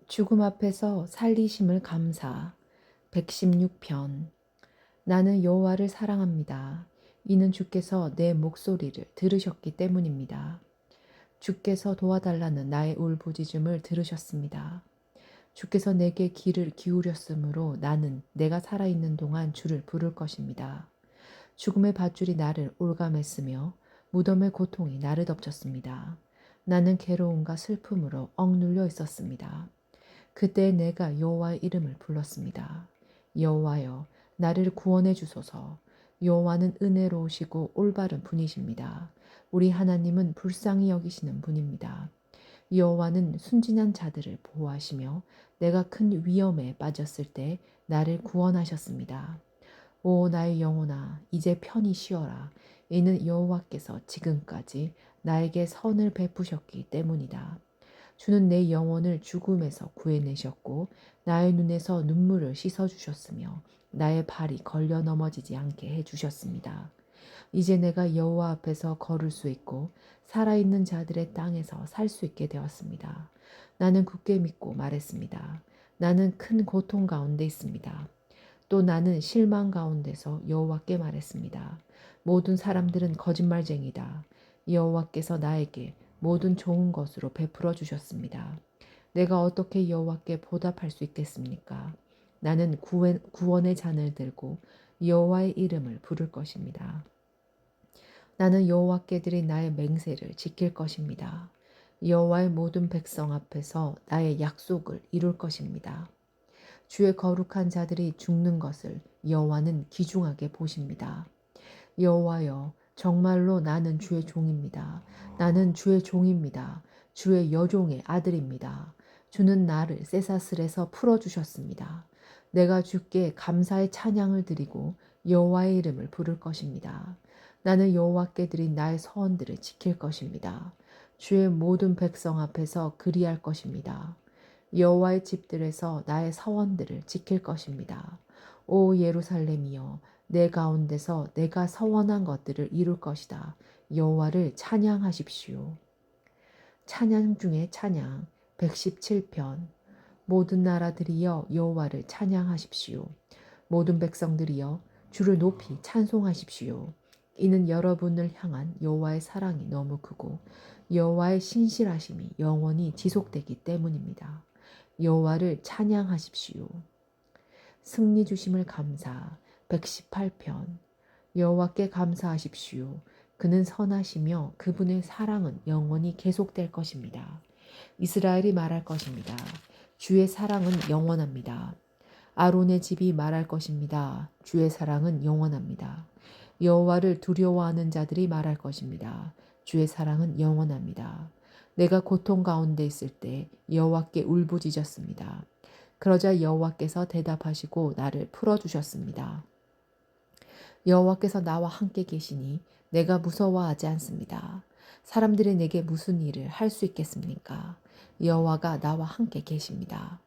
죽음 앞에서 살리심을 감사. 116편. 나는 여호와를 사랑합니다. 이는 주께서 내 목소리를 들으셨기 때문입니다. 주께서 도와달라는 나의 울부짖음을 들으셨습니다. 주께서 내게 귀를 기울였으므로 나는 내가 살아있는 동안 주를 부를 것입니다. 죽음의 밧줄이 나를 올감했으며 무덤의 고통이 나를 덮쳤습니다. 나는 괴로움과 슬픔으로 억눌려 있었습니다. 그때 내가 여호와의 이름을 불렀습니다. 여호와여, 나를 구원해 주소서. 여호와는 은혜로우시고 올바른 분이십니다. 우리 하나님은 불쌍히 여기시는 분입니다. 여호와는 순진한 자들을 보호하시며 내가 큰 위험에 빠졌을 때 나를 구원하셨습니다. 오 나의 영혼아, 이제 편히 쉬어라. 이는 여호와께서 지금까지 나에게 선을 베푸셨기 때문이다. 주는 내 영혼을 죽음에서 구해내셨고 나의 눈에서 눈물을 씻어주셨으며 나의 발이 걸려 넘어지지 않게 해주셨습니다. 이제 내가 여호와 앞에서 걸을 수 있고 살아있는 자들의 땅에서 살 수 있게 되었습니다. 나는 굳게 믿고 말했습니다. 나는 큰 고통 가운데 있습니다. 또 나는 실망 가운데서 여호와께 말했습니다. 모든 사람들은 거짓말쟁이다. 여호와께서 나에게 모든 좋은 것으로 베풀어 주셨습니다. 내가 어떻게 여호와께 보답할 수 있겠습니까? 나는 구원의 잔을 들고 여호와의 이름을 부를 것입니다. 나는 여호와께 드린 나의 맹세를 지킬 것입니다. 여호와의 모든 백성 앞에서 나의 약속을 이룰 것입니다. 주의 거룩한 자들이 죽는 것을 여호와는 귀중하게 보십니다. 여호와여, 정말로 나는 주의 종입니다. 나는 주의 종입니다. 주의 여종의 아들입니다. 주는 나를 쇠사슬에서 풀어주셨습니다. 내가 주께 감사의 찬양을 드리고 여호와의 이름을 부를 것입니다. 나는 여호와께 드린 나의 서원들을 지킬 것입니다. 주의 모든 백성 앞에서 그리할 것입니다. 여호와의 집들에서 나의 서원들을 지킬 것입니다. 오 예루살렘이여, 내 가운데서 내가 서원한 것들을 이룰 것이다. 여호와를 찬양하십시오. 찬양 중에 찬양 117편. 모든 나라들이여 여호와를 찬양하십시오. 모든 백성들이여 주를 높이 찬송하십시오. 이는 여러분을 향한 여호와의 사랑이 너무 크고 여호와의 신실하심이 영원히 지속되기 때문입니다. 여호와를 찬양하십시오. 승리 주심을 감사 118편. 여호와께 감사하십시오. 그는 선하시며 그분의 사랑은 영원히 계속될 것입니다. 이스라엘이 말할 것입니다. 주의 사랑은 영원합니다. 아론의 집이 말할 것입니다. 주의 사랑은 영원합니다. 여호와를 두려워하는 자들이 말할 것입니다. 주의 사랑은 영원합니다. 내가 고통 가운데 있을 때 여호와께 울부짖었습니다. 그러자 여호와께서 대답하시고 나를 풀어주셨습니다. 여호와께서 나와 함께 계시니 내가 무서워하지 않습니다. 사람들이 내게 무슨 일을 할 수 있겠습니까? 여호와가 나와 함께 계십니다.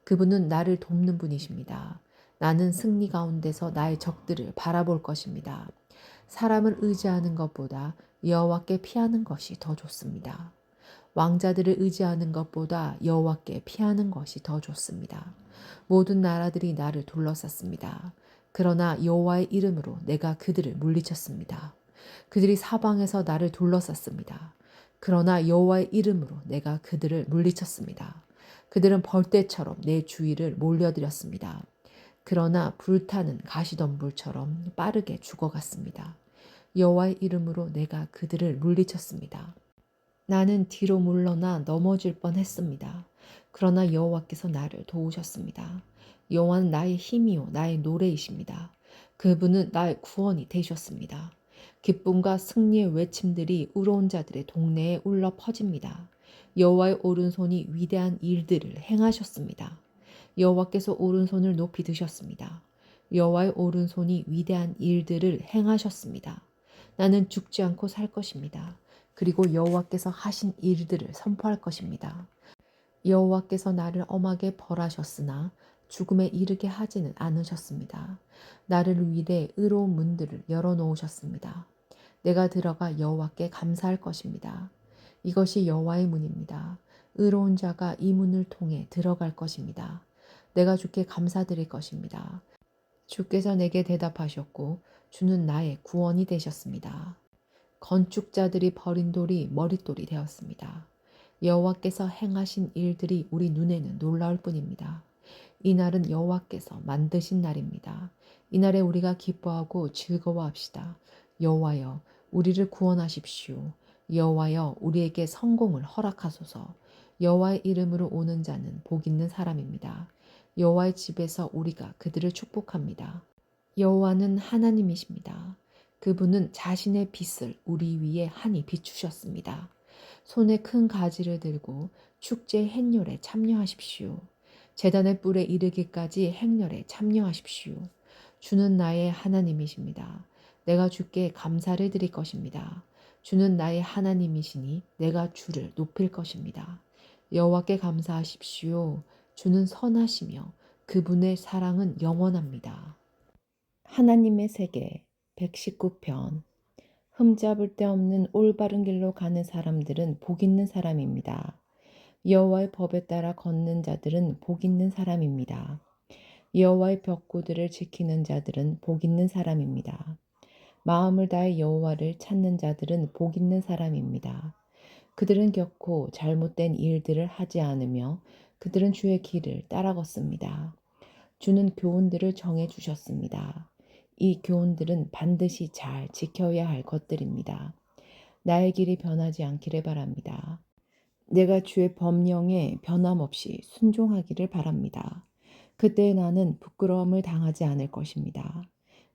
그분은 나를 돕는 분이십니다. 나는 승리 가운데서 나의 적들을 바라볼 것입니다. 사람을 의지하는 것보다 여호와께 피하는 것이 더 좋습니다. 왕자들을 의지하는 것보다 여호와께 피하는 것이 더 좋습니다. 모든 나라들이 나를 둘러쌌습니다. 그러나 여호와의 이름으로 내가 그들을 물리쳤습니다. 그들이 사방에서 나를 둘러쌌습니다. 그러나 여호와의 이름으로 내가 그들을 물리쳤습니다. 그들은 벌떼처럼 내 주위를 몰려들였습니다. 그러나 불타는 가시덤불처럼 빠르게 죽어갔습니다. 여호와의 이름으로 내가 그들을 물리쳤습니다. 나는 뒤로 물러나 넘어질 뻔했습니다. 그러나 여호와께서 나를 도우셨습니다. 여호와는 나의 힘이요 나의 노래이십니다. 그분은 나의 구원이 되셨습니다. 기쁨과 승리의 외침들이 의로운 자들의 동네에 울려 퍼집니다. 여호와의 오른손이 위대한 일들을 행하셨습니다. 여호와께서 오른손을 높이 드셨습니다. 여호와의 오른손이 위대한 일들을 행하셨습니다. 나는 죽지 않고 살 것입니다. 그리고 여호와께서 하신 일들을 선포할 것입니다. 여호와께서 나를 엄하게 벌하셨으나 죽음에 이르게 하지는 않으셨습니다. 나를 위해 의로운 문들을 열어놓으셨습니다. 내가 들어가 여호와께 감사할 것입니다. 이것이 여호와의 문입니다. 의로운 자가 이 문을 통해 들어갈 것입니다. 내가 주께 감사드릴 것입니다. 주께서 내게 대답하셨고 주는 나의 구원이 되셨습니다. 건축자들이 버린 돌이 머릿돌이 되었습니다. 여호와께서 행하신 일들이 우리 눈에는 놀라울 뿐입니다. 이날은 여호와께서 만드신 날입니다. 이날에 우리가 기뻐하고 즐거워합시다. 여호와여, 우리를 구원하십시오. 여호와여, 우리에게 성공을 허락하소서. 여호와의 이름으로 오는 자는 복 있는 사람입니다. 여호와의 집에서 우리가 그들을 축복합니다. 여호와는 하나님이십니다. 그분은 자신의 빛을 우리 위에 환히 비추셨습니다. 손에 큰 가지를 들고 축제 행렬에 참여하십시오. 제단의 뿔에 이르기까지 행렬에 참여하십시오. 주는 나의 하나님이십니다. 내가 주께 감사를 드릴 것입니다. 주는 나의 하나님이시니 내가 주를 높일 것입니다. 여호와께 감사하십시오. 주는 선하시며 그분의 사랑은 영원합니다. 하나님의 세계 119편. 흠잡을 데 없는 올바른 길로 가는 사람들은 복 있는 사람입니다. 여호와의 법에 따라 걷는 자들은 복 있는 사람입니다. 여호와의 벽구들을 지키는 자들은 복 있는 사람입니다. 마음을 다해 여호와를 찾는 자들은 복 있는 사람입니다. 그들은 결코 잘못된 일들을 하지 않으며 그들은 주의 길을 따라 걷습니다. 주는 교훈들을 정해 주셨습니다. 이 교훈들은 반드시 잘 지켜야 할 것들입니다. 나의 길이 변하지 않기를 바랍니다. 내가 주의 법령에 변함없이 순종하기를 바랍니다. 그때 나는 부끄러움을 당하지 않을 것입니다.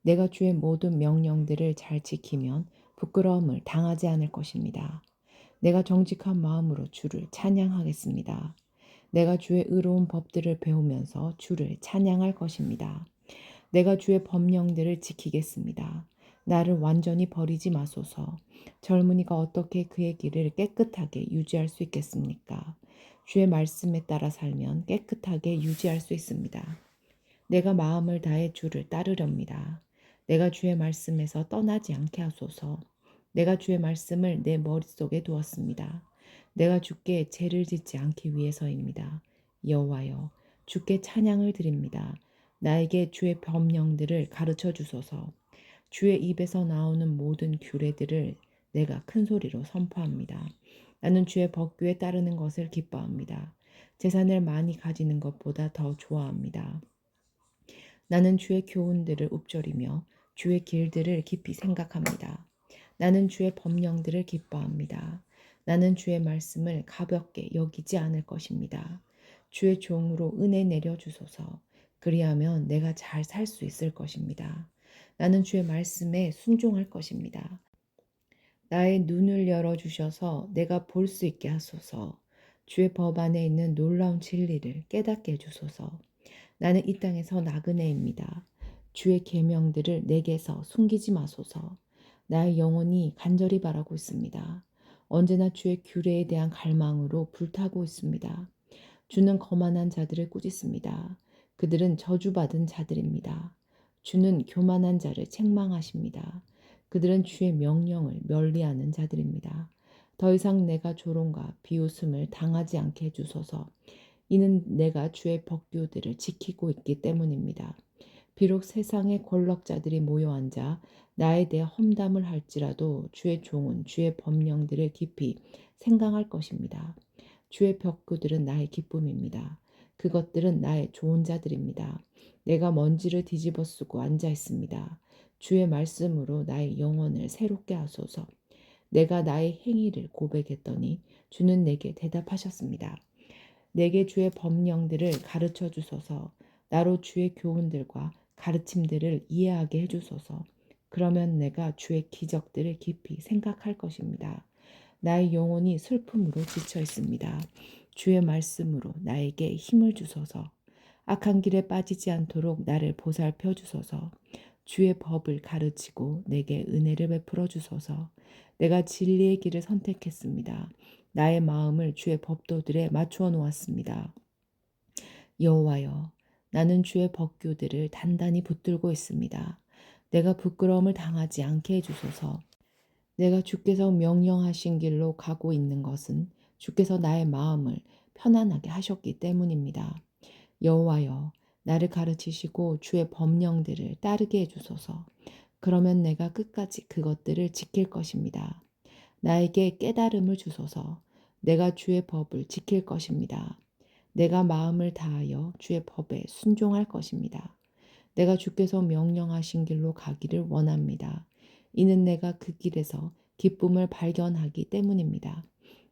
내가 주의 모든 명령들을 잘 지키면 부끄러움을 당하지 않을 것입니다. 내가 정직한 마음으로 주를 찬양하겠습니다. 내가 주의 의로운 법들을 배우면서 주를 찬양할 것입니다. 내가 주의 법령들을 지키겠습니다. 나를 완전히 버리지 마소서. 젊은이가 어떻게 그의 길을 깨끗하게 유지할 수 있겠습니까? 주의 말씀에 따라 살면 깨끗하게 유지할 수 있습니다. 내가 마음을 다해 주를 따르렵니다. 내가 주의 말씀에서 떠나지 않게 하소서. 내가 주의 말씀을 내 머릿속에 두었습니다. 내가 주께 죄를 짓지 않기 위해서입니다. 여호와여, 주께 찬양을 드립니다. 나에게 주의 법령들을 가르쳐 주소서. 주의 입에서 나오는 모든 규례들을 내가 큰 소리로 선포합니다. 나는 주의 법규에 따르는 것을 기뻐합니다. 재산을 많이 가지는 것보다 더 좋아합니다. 나는 주의 교훈들을 읊조리며 주의 길들을 깊이 생각합니다. 나는 주의 법령들을 기뻐합니다. 나는 주의 말씀을 가볍게 여기지 않을 것입니다. 주의 종으로 은혜 내려 주소서. 그리하면 내가 잘 살 수 있을 것입니다. 나는 주의 말씀에 순종할 것입니다. 나의 눈을 열어주셔서 내가 볼 수 있게 하소서. 주의 법 안에 있는 놀라운 진리를 깨닫게 해주소서. 나는 이 땅에서 나그네입니다. 주의 계명들을 내게서 숨기지 마소서. 나의 영혼이 간절히 바라고 있습니다. 언제나 주의 규례에 대한 갈망으로 불타고 있습니다. 주는 거만한 자들을 꾸짖습니다. 그들은 저주받은 자들입니다. 주는 교만한 자를 책망하십니다. 그들은 주의 명령을 멀리하는 자들입니다. 더 이상 내가 조롱과 비웃음을 당하지 않게 해주소서. 이는 내가 주의 법규들을 지키고 있기 때문입니다. 비록 세상의 권력자들이 모여 앉아 나에 대해 험담을 할지라도 주의 종은 주의 법령들을 깊이 생각할 것입니다. 주의 벽구들은 나의 기쁨입니다. 그것들은 나의 좋은 자들입니다. 내가 먼지를 뒤집어 쓰고 앉아 있습니다. 주의 말씀으로 나의 영혼을 새롭게 하소서. 내가 나의 행위를 고백했더니 주는 내게 대답하셨습니다. 내게 주의 법령들을 가르쳐 주소서. 나로 주의 교훈들과 가르침들을 이해하게 해주소서. 그러면 내가 주의 기적들을 깊이 생각할 것입니다. 나의 영혼이 슬픔으로 지쳐 있습니다. 주의 말씀으로 나에게 힘을 주소서. 악한 길에 빠지지 않도록 나를 보살펴 주소서. 주의 법을 가르치고 내게 은혜를 베풀어 주소서. 내가 진리의 길을 선택했습니다. 나의 마음을 주의 법도들에 맞추어 놓았습니다. 여호와여, 나는 주의 법규들을 단단히 붙들고 있습니다. 내가 부끄러움을 당하지 않게 해주소서. 내가 주께서 명령하신 길로 가고 있는 것은 주께서 나의 마음을 편안하게 하셨기 때문입니다. 여호와여, 나를 가르치시고 주의 법령들을 따르게 해주소서. 그러면 내가 끝까지 그것들을 지킬 것입니다. 나에게 깨달음을 주소서. 내가 주의 법을 지킬 것입니다. 내가 마음을 다하여 주의 법에 순종할 것입니다. 내가 주께서 명령하신 길로 가기를 원합니다. 이는 내가 그 길에서 기쁨을 발견하기 때문입니다.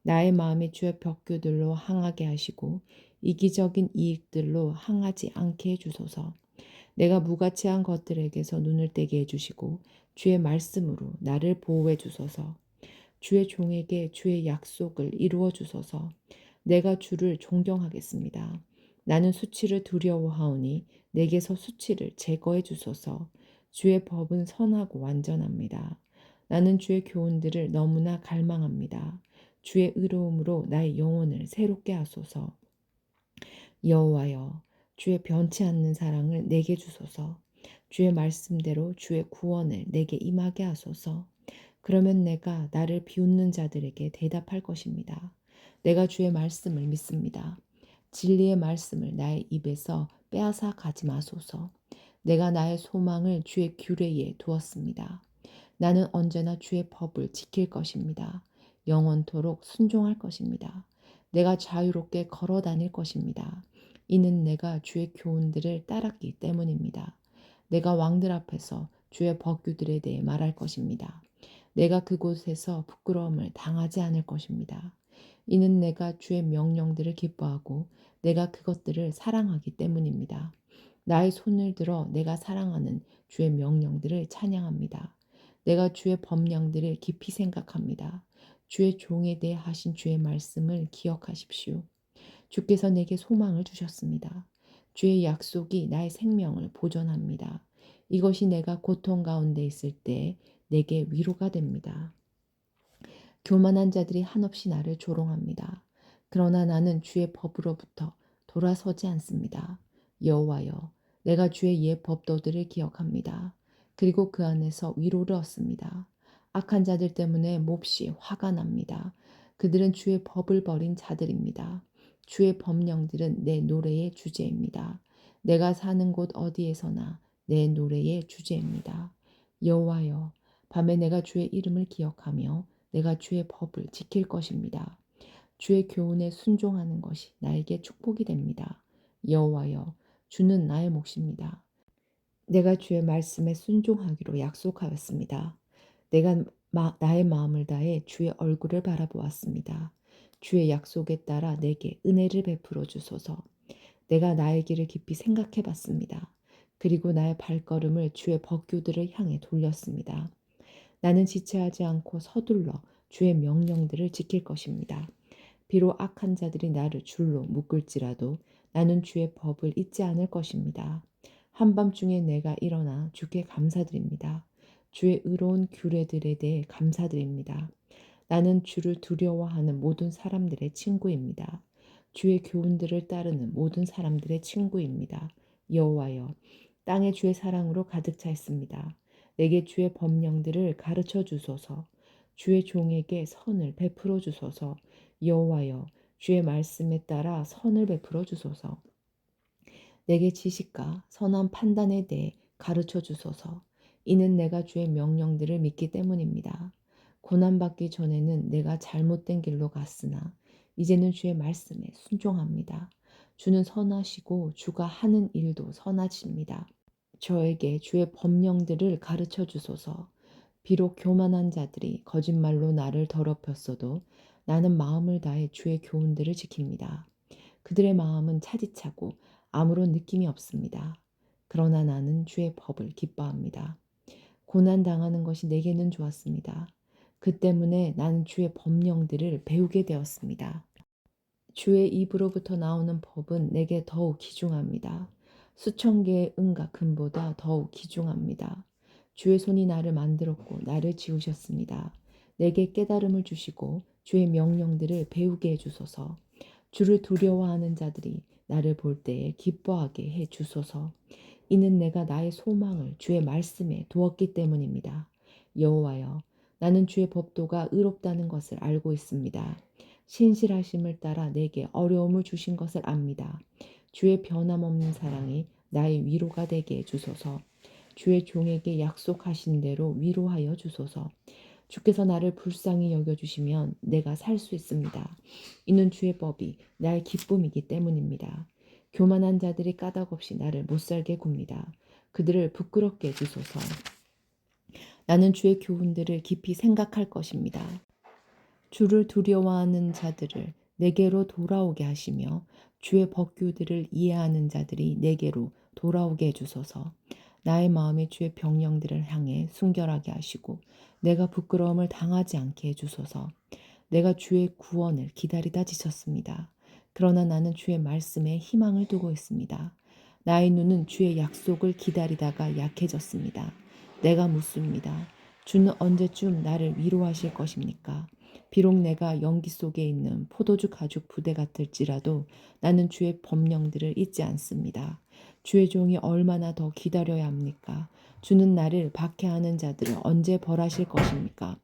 나의 마음이 주의 벽규들로 항하게 하시고 이기적인 이익들로 항하지 않게 해주소서. 내가 무가치한 것들에게서 눈을 떼게 해주시고 주의 말씀으로 나를 보호해 주소서. 주의 종에게 주의 약속을 이루어 주소서. 내가 주를 존경하겠습니다. 나는 수치를 두려워하오니 내게서 수치를 제거해 주소서. 주의 법은 선하고 완전합니다. 나는 주의 교훈들을 너무나 갈망합니다. 주의 의로움으로 나의 영혼을 새롭게 하소서. 여호와여, 주의 변치 않는 사랑을 내게 주소서. 주의 말씀대로 주의 구원을 내게 임하게 하소서. 그러면 내가 나를 비웃는 자들에게 대답할 것입니다. 내가 주의 말씀을 믿습니다. 진리의 말씀을 나의 입에서 빼앗아 가지 마소서. 내가 나의 소망을 주의 규례에 두었습니다. 나는 언제나 주의 법을 지킬 것입니다. 영원토록 순종할 것입니다. 내가 자유롭게 걸어 다닐 것입니다. 이는 내가 주의 교훈들을 따랐기 때문입니다. 내가 왕들 앞에서 주의 법규들에 대해 말할 것입니다. 내가 그곳에서 부끄러움을 당하지 않을 것입니다. 이는 내가 주의 명령들을 기뻐하고 내가 그것들을 사랑하기 때문입니다. 나의 손을 들어 내가 사랑하는 주의 명령들을 찬양합니다. 내가 주의 법령들을 깊이 생각합니다. 주의 종에 대해 하신 주의 말씀을 기억하십시오. 주께서 내게 소망을 주셨습니다. 주의 약속이 나의 생명을 보존합니다. 이것이 내가 고통 가운데 있을 때 내게 위로가 됩니다. 교만한 자들이 한없이 나를 조롱합니다. 그러나 나는 주의 법으로부터 돌아서지 않습니다. 여호와여, 내가 주의 옛 법도들을 기억합니다. 그리고 그 안에서 위로를 얻습니다. 악한 자들 때문에 몹시 화가 납니다. 그들은 주의 법을 버린 자들입니다. 주의 법령들은 내 노래의 주제입니다. 내가 사는 곳 어디에서나 내 노래의 주제입니다. 여호와여, 밤에 내가 주의 이름을 기억하며 내가 주의 법을 지킬 것입니다. 주의 교훈에 순종하는 것이 나에게 축복이 됩니다. 여호와여, 주는 나의 몫입니다. 내가 주의 말씀에 순종하기로 약속하였습니다. 내가 나의 마음을 다해 주의 얼굴을 바라보았습니다. 주의 약속에 따라 내게 은혜를 베풀어 주소서. 내가 나의 길을 깊이 생각해 봤습니다. 그리고 나의 발걸음을 주의 법규들을 향해 돌렸습니다. 나는 지체하지 않고 서둘러 주의 명령들을 지킬 것입니다. 비록 악한 자들이 나를 줄로 묶을지라도 나는 주의 법을 잊지 않을 것입니다. 한밤중에 내가 일어나 주께 감사드립니다. 주의 의로운 규례들에 대해 감사드립니다. 나는 주를 두려워하는 모든 사람들의 친구입니다. 주의 교훈들을 따르는 모든 사람들의 친구입니다. 여호와여, 땅에 주의 사랑으로 가득 차 있습니다. 내게 주의 법령들을 가르쳐 주소서. 주의 종에게 선을 베풀어 주소서. 여호와여, 주의 말씀에 따라 선을 베풀어 주소서. 내게 지식과 선한 판단에 대해 가르쳐 주소서. 이는 내가 주의 명령들을 믿기 때문입니다. 고난받기 전에는 내가 잘못된 길로 갔으나 이제는 주의 말씀에 순종합니다. 주는 선하시고 주가 하는 일도 선하십니다. 저에게 주의 법령들을 가르쳐 주소서. 비록 교만한 자들이 거짓말로 나를 더럽혔어도 나는 마음을 다해 주의 교훈들을 지킵니다. 그들의 마음은 차디차고 아무런 느낌이 없습니다. 그러나 나는 주의 법을 기뻐합니다. 고난 당하는 것이 내게는 좋았습니다. 그 때문에 나는 주의 법령들을 배우게 되었습니다. 주의 입으로부터 나오는 법은 내게 더욱 귀중합니다. 수천 개의 은과 금보다 더욱 귀중합니다. 주의 손이 나를 만들었고 나를 지으셨습니다. 내게 깨달음을 주시고 주의 명령들을 배우게 해주소서. 주를 두려워하는 자들이 나를 볼 때에 기뻐하게 해 주소서. 이는 내가 나의 소망을 주의 말씀에 두었기 때문입니다. 여호와여, 나는 주의 법도가 의롭다는 것을 알고 있습니다. 신실하심을 따라 내게 어려움을 주신 것을 압니다. 주의 변함없는 사랑이 나의 위로가 되게 해주소서. 주의 종에게 약속하신 대로 위로하여 주소서. 주께서 나를 불쌍히 여겨주시면 내가 살 수 있습니다. 이는 주의 법이 나의 기쁨이기 때문입니다. 교만한 자들이 까닭없이 나를 못살게 굽니다. 그들을 부끄럽게 해주소서. 나는 주의 교훈들을 깊이 생각할 것입니다. 주를 두려워하는 자들을 내게로 돌아오게 하시며 주의 법규들을 이해하는 자들이 내게로 돌아오게 해주소서. 나의 마음이 주의 병령들을 향해 순결하게 하시고 내가 부끄러움을 당하지 않게 해주소서. 내가 주의 구원을 기다리다 지쳤습니다. 그러나 나는 주의 말씀에 희망을 두고 있습니다. 나의 눈은 주의 약속을 기다리다가 약해졌습니다. 내가 묻습니다. 주는 언제쯤 나를 위로하실 것입니까? 비록 내가 연기 속에 있는 포도주 가죽 부대 같을지라도 나는 주의 법령들을 잊지 않습니다. 주의 종이 얼마나 더 기다려야 합니까? 주는 나를 박해하는 자들을 언제 벌하실 것입니까?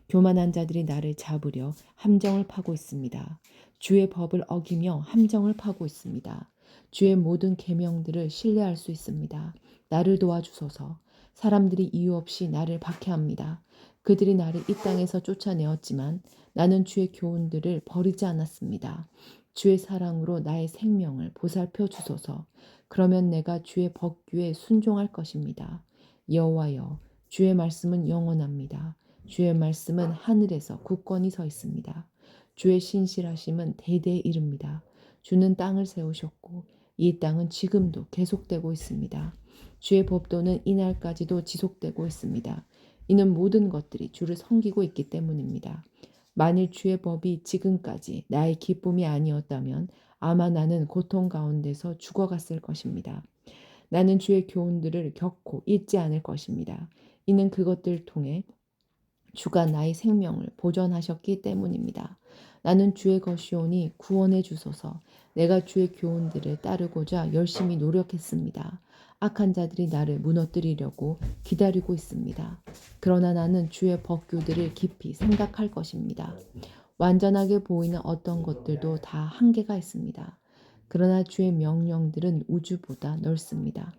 교만한 자들이 나를 잡으려 함정을 파고 있습니다. 주의 법을 어기며 함정을 파고 있습니다. 주의 모든 계명들을 신뢰할 수 있습니다. 나를 도와주소서. 사람들이 이유 없이 나를 박해합니다. 그들이 나를 이 땅에서 쫓아내었지만 나는 주의 교훈들을 버리지 않았습니다. 주의 사랑으로 나의 생명을 보살펴 주소서. 그러면 내가 주의 법규에 순종할 것입니다. 여호와여, 주의 말씀은 영원합니다. 주의 말씀은 하늘에서 굳건히 서 있습니다. 주의 신실하심은 대대에 이릅니다. 주는 땅을 세우셨고 이 땅은 지금도 계속되고 있습니다. 주의 법도는 이날까지도 지속되고 있습니다. 이는 모든 것들이 주를 섬기고 있기 때문입니다. 만일 주의 법이 지금까지 나의 기쁨이 아니었다면 아마 나는 고통 가운데서 죽어갔을 것입니다. 나는 주의 교훈들을 결코 잊지 않을 것입니다. 이는 그것들을 통해 주가 나의 생명을 보전하셨기 때문입니다. 나는 주의 것이오니 구원해 주소서. 내가 주의 교훈들을 따르고자 열심히 노력했습니다. 악한 자들이 나를 무너뜨리려고 기다리고 있습니다. 그러나 나는 주의 법규들을 깊이 생각할 것입니다. 완전하게 보이는 어떤 것들도 다 한계가 있습니다. 그러나 주의 명령들은 우주보다 넓습니다.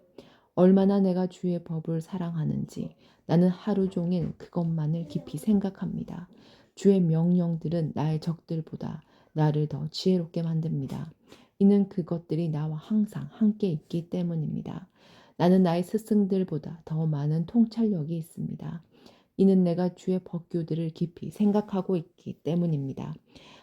얼마나 내가 주의 법을 사랑하는지 나는 하루 종일 그것만을 깊이 생각합니다. 주의 명령들은 나의 적들보다 나를 더 지혜롭게 만듭니다. 이는 그것들이 나와 항상 함께 있기 때문입니다. 나는 나의 스승들보다 더 많은 통찰력이 있습니다. 이는 내가 주의 법규들을 깊이 생각하고 있기 때문입니다.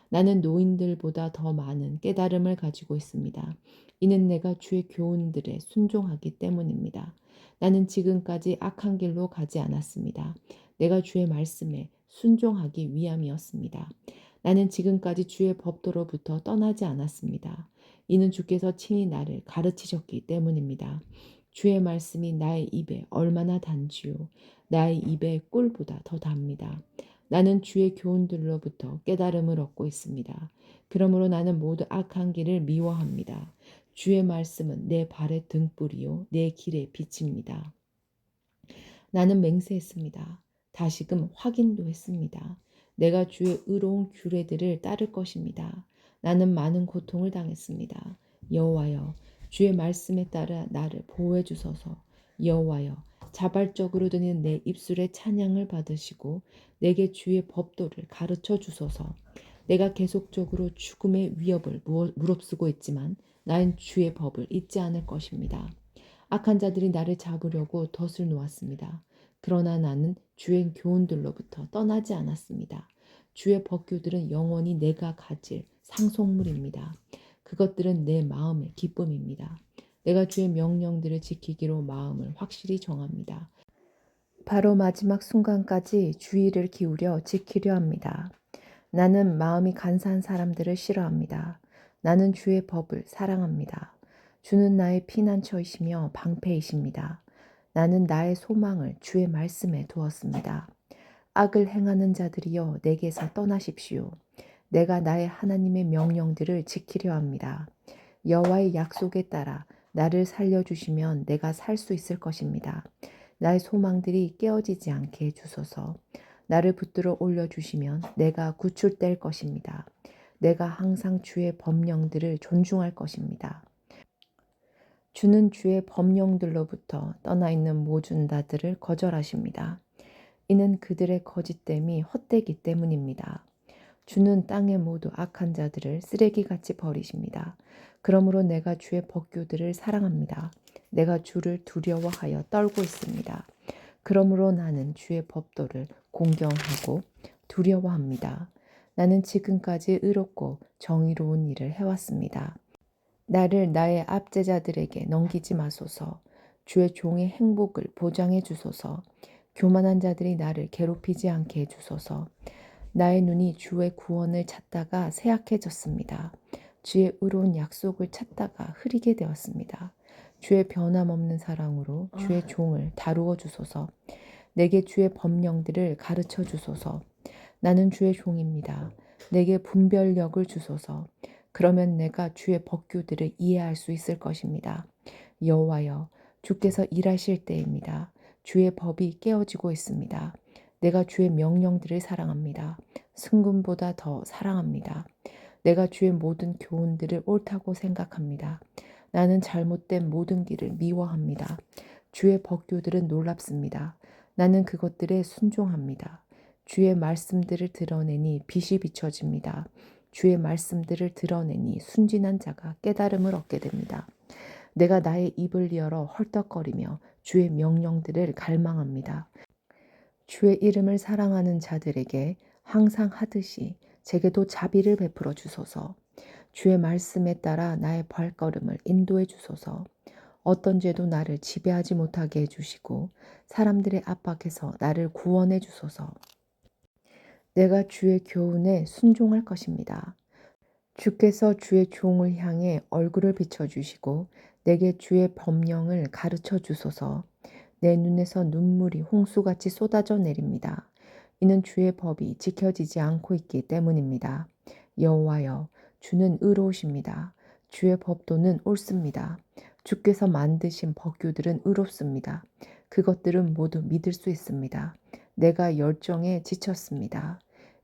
나는 노인들보다 더 많은 깨달음을 가지고 있습니다. 이는 내가 주의 교훈들에 순종하기 때문입니다. 나는 지금까지 악한 길로 가지 않았습니다. 내가 주의 말씀에 순종하기 위함이었습니다. 나는 지금까지 주의 법도로부터 떠나지 않았습니다. 이는 주께서 친히 나를 가르치셨기 때문입니다. 주의 말씀이 나의 입에 얼마나 단지요. 나의 입에 꿀보다 더 답니다. 나는 주의 교훈들로부터 깨달음을 얻고 있습니다. 그러므로 나는 모두 악한 길을 미워합니다. 주의 말씀은 내 발의 등불이요 내 길의 빛입니다. 나는 맹세했습니다. 다시금 확인도 했습니다. 내가 주의 의로운 규례들을 따를 것입니다. 나는 많은 고통을 당했습니다. 여호와여, 주의 말씀에 따라 나를 보호해 주소서. 여호와여, 자발적으로 드는 내 입술의 찬양을 받으시고 내게 주의 법도를 가르쳐 주소서. 내가 계속적으로 죽음의 위협을 무릅쓰고 있지만 나는 주의 법을 잊지 않을 것입니다. 악한 자들이 나를 잡으려고 덫을 놓았습니다. 그러나 나는 주의 교훈들로부터 떠나지 않았습니다. 주의 법규들은 영원히 내가 가질 상속물입니다. 그것들은 내 마음의 기쁨입니다. 내가 주의 명령들을 지키기로 마음을 확실히 정합니다. 바로 마지막 순간까지 주의를 기울여 지키려 합니다. 나는 마음이 간사한 사람들을 싫어합니다. 나는 주의 법을 사랑합니다. 주는 나의 피난처이시며 방패이십니다. 나는 나의 소망을 주의 말씀에 두었습니다. 악을 행하는 자들이여 내게서 떠나십시오. 내가 나의 하나님의 명령들을 지키려 합니다. 여호와의 약속에 따라 나를 살려주시면 내가 살 수 있을 것입니다. 나의 소망들이 깨어지지 않게 해주소서. 나를 붙들어 올려주시면 내가 구출될 것입니다. 내가 항상 주의 법령들을 존중할 것입니다. 주는 주의 법령들로부터 떠나 있는 모든 자들을 거절하십니다. 이는 그들의 거짓됨이 헛되기 때문입니다. 주는 땅의 모두 악한 자들을 쓰레기같이 버리십니다. 그러므로 내가 주의 법규들을 사랑합니다. 내가 주를 두려워하여 떨고 있습니다. 그러므로 나는 주의 법도를 공경하고 두려워합니다. 나는 지금까지 의롭고 정의로운 일을 해왔습니다. 나를 나의 압제자들에게 넘기지 마소서. 주의 종의 행복을 보장해 주소서. 교만한 자들이 나를 괴롭히지 않게 해주소서. 나의 눈이 주의 구원을 찾다가 쇠약해졌습니다. 주의 의로운 약속을 찾다가 흐리게 되었습니다. 주의 변함없는 사랑으로 주의 종을 다루어 주소서. 내게 주의 법령들을 가르쳐 주소서. 나는 주의 종입니다. 내게 분별력을 주소서. 그러면 내가 주의 법규들을 이해할 수 있을 것입니다. 여호와여, 주께서 일하실 때입니다. 주의 법이 깨어지고 있습니다. 내가 주의 명령들을 사랑합니다. 승금보다 더 사랑합니다. 내가 주의 모든 교훈들을 옳다고 생각합니다. 나는 잘못된 모든 길을 미워합니다. 주의 법규들은 놀랍습니다. 나는 그것들에 순종합니다. 주의 말씀들을 드러내니 빛이 비춰집니다. 주의 말씀들을 드러내니 순진한 자가 깨달음을 얻게 됩니다. 내가 나의 입을 열어 헐떡거리며 주의 명령들을 갈망합니다. 주의 이름을 사랑하는 자들에게 항상 하듯이 제게도 자비를 베풀어 주소서. 주의 말씀에 따라 나의 발걸음을 인도해 주소서. 어떤 죄도 나를 지배하지 못하게 해주시고 사람들의 압박에서 나를 구원해 주소서. 내가 주의 교훈에 순종할 것입니다. 주께서 주의 종을 향해 얼굴을 비춰주시고 내게 주의 법령을 가르쳐 주소서. 내 눈에서 눈물이 홍수같이 쏟아져 내립니다. 이는 주의 법이 지켜지지 않고 있기 때문입니다. 여호와여, 주는 의로우십니다. 주의 법도는 옳습니다. 주께서 만드신 법규들은 의롭습니다. 그것들은 모두 믿을 수 있습니다. 내가 열정에 지쳤습니다.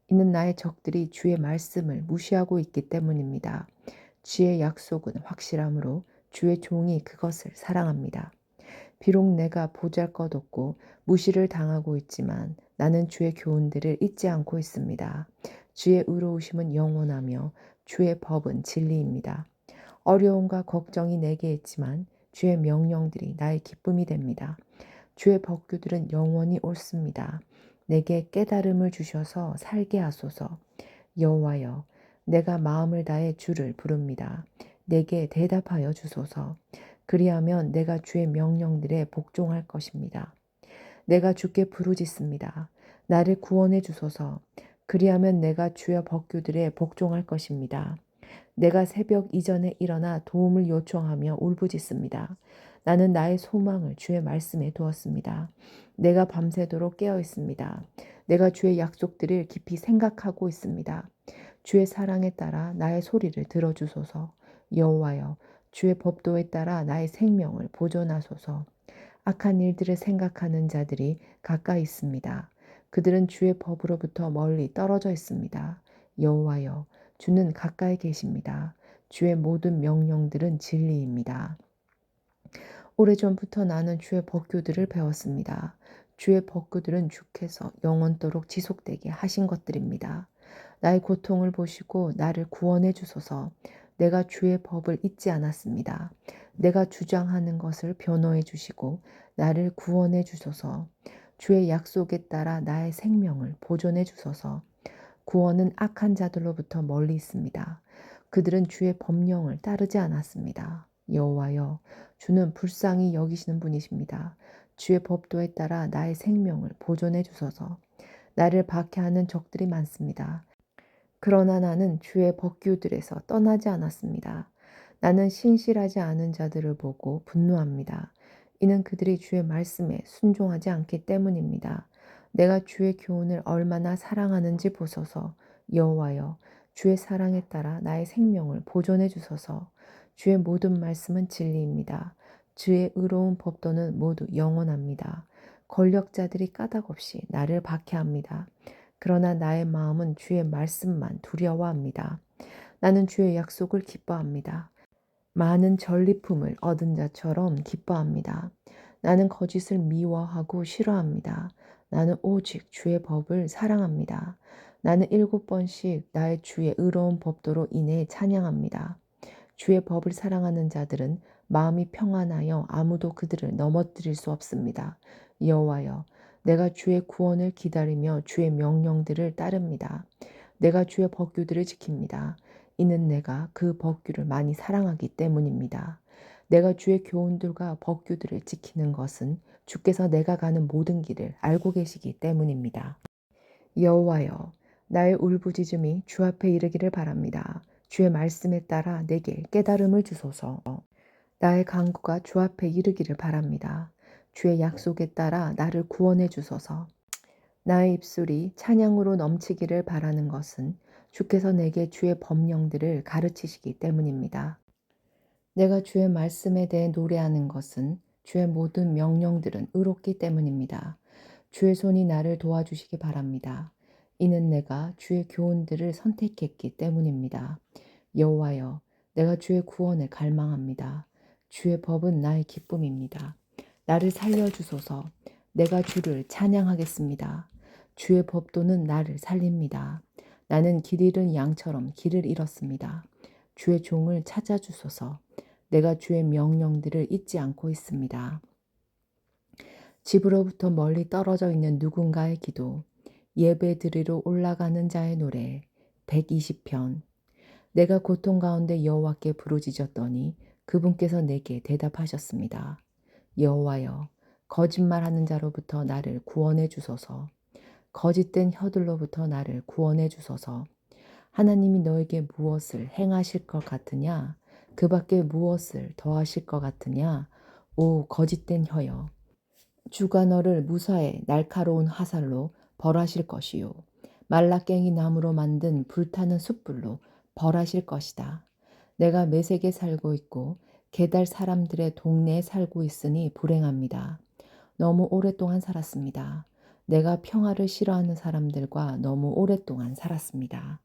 이는 나의 적들이 주의 말씀을 무시하고 있기 때문입니다. 주의 약속은 확실하므로 주의 종이 그것을 사랑합니다. 비록 내가 보잘것없고 무시를 당하고 있지만 나는 주의 교훈들을 잊지 않고 있습니다. 주의 의로우심은 영원하며 주의 법은 진리입니다. 어려움과 걱정이 내게 있지만 주의 명령들이 나의 기쁨이 됩니다. 주의 법규들은 영원히 옳습니다. 내게 깨달음을 주셔서 살게 하소서. 여호와여, 내가 마음을 다해 주를 부릅니다. 내게 대답하여 주소서. 그리하면 내가 주의 명령들에 복종할 것입니다. 내가 주께 부르짖습니다. 나를 구원해 주소서. 그리하면 내가 주의 법규들에 복종할 것입니다. 내가 새벽 이전에 일어나 도움을 요청하며 울부짖습니다. 나는 나의 소망을 주의 말씀에 두었습니다. 내가 밤새도록 깨어 있습니다. 내가 주의 약속들을 깊이 생각하고 있습니다. 주의 사랑에 따라 나의 소리를 들어주소서. 여호와여, 주의 법도에 따라 나의 생명을 보존하소서. 악한 일들을 생각하는 자들이 가까이 있습니다. 그들은 주의 법으로부터 멀리 떨어져 있습니다. 여호와여, 주는 가까이 계십니다. 주의 모든 명령들은 진리입니다. 오래전부터 나는 주의 법규들을 배웠습니다. 주의 법규들은 주께서 영원토록 지속되게 하신 것들입니다. 나의 고통을 보시고 나를 구원해 주소서. 내가 주의 법을 잊지 않았습니다. 내가 주장하는 것을 변호해 주시고 나를 구원해 주소서. 주의 약속에 따라 나의 생명을 보존해 주소서. 구원은 악한 자들로부터 멀리 있습니다. 그들은 주의 법령을 따르지 않았습니다. 여호와여, 주는 불쌍히 여기시는 분이십니다. 주의 법도에 따라 나의 생명을 보존해 주소서. 나를 박해하는 적들이 많습니다. 그러나 나는 주의 법규들에서 떠나지 않았습니다. 나는 신실하지 않은 자들을 보고 분노합니다. 이는 그들이 주의 말씀에 순종하지 않기 때문입니다. 내가 주의 교훈을 얼마나 사랑하는지 보소서. 여호와여, 주의 사랑에 따라 나의 생명을 보존해 주소서. 주의 모든 말씀은 진리입니다. 주의 의로운 법도는 모두 영원합니다. 권력자들이 까닭없이 나를 박해합니다. 그러나 나의 마음은 주의 말씀만 두려워합니다. 나는 주의 약속을 기뻐합니다. 많은 전리품을 얻은 자처럼 기뻐합니다. 나는 거짓을 미워하고 싫어합니다. 나는 오직 주의 법을 사랑합니다. 나는 7번씩 나의 주의 의로운 법도로 인해 찬양합니다. 주의 법을 사랑하는 자들은 마음이 평안하여 아무도 그들을 넘어뜨릴 수 없습니다. 여호와여, 내가 주의 구원을 기다리며 주의 명령들을 따릅니다. 내가 주의 법규들을 지킵니다. 이는 내가 그 법규를 많이 사랑하기 때문입니다. 내가 주의 교훈들과 법규들을 지키는 것은 주께서 내가 가는 모든 길을 알고 계시기 때문입니다. 여호와여, 나의 울부짖음이 주 앞에 이르기를 바랍니다. 주의 말씀에 따라 내게 깨달음을 주소서. 나의 간구가 주 앞에 이르기를 바랍니다. 주의 약속에 따라 나를 구원해 주소서. 나의 입술이 찬양으로 넘치기를 바라는 것은 주께서 내게 주의 법령들을 가르치시기 때문입니다. 내가 주의 말씀에 대해 노래하는 것은 주의 모든 명령들은 의롭기 때문입니다. 주의 손이 나를 도와주시기 바랍니다. 이는 내가 주의 교훈들을 선택했기 때문입니다. 여호와여, 내가 주의 구원을 갈망합니다. 주의 법은 나의 기쁨입니다. 나를 살려주소서. 내가 주를 찬양하겠습니다. 주의 법도는 나를 살립니다. 나는 길 잃은 양처럼 길을 잃었습니다. 주의 종을 찾아주소서. 내가 주의 명령들을 잊지 않고 있습니다. 집으로부터 멀리 떨어져 있는 누군가의 기도, 예배 드리러 올라가는 자의 노래, 120편. 내가 고통 가운데 여호와께 부르짖었더니 그분께서 내게 대답하셨습니다. 여호와여, 거짓말하는 자로부터 나를 구원해 주소서. 거짓된 혀들로부터 나를 구원해 주소서. 하나님이 너에게 무엇을 행하실 것 같으냐? 그 밖에 무엇을 더하실 것 같으냐? 오 거짓된 혀여. 주가 너를 무사히 날카로운 화살로 벌하실 것이요. 말라깽이 나무로 만든 불타는 숯불로 벌하실 것이다. 내가 메색에 살고 있고 게달 사람들의 동네에 살고 있으니 불행합니다. 너무 오랫동안 살았습니다. 내가 평화를 싫어하는 사람들과 너무 오랫동안 살았습니다.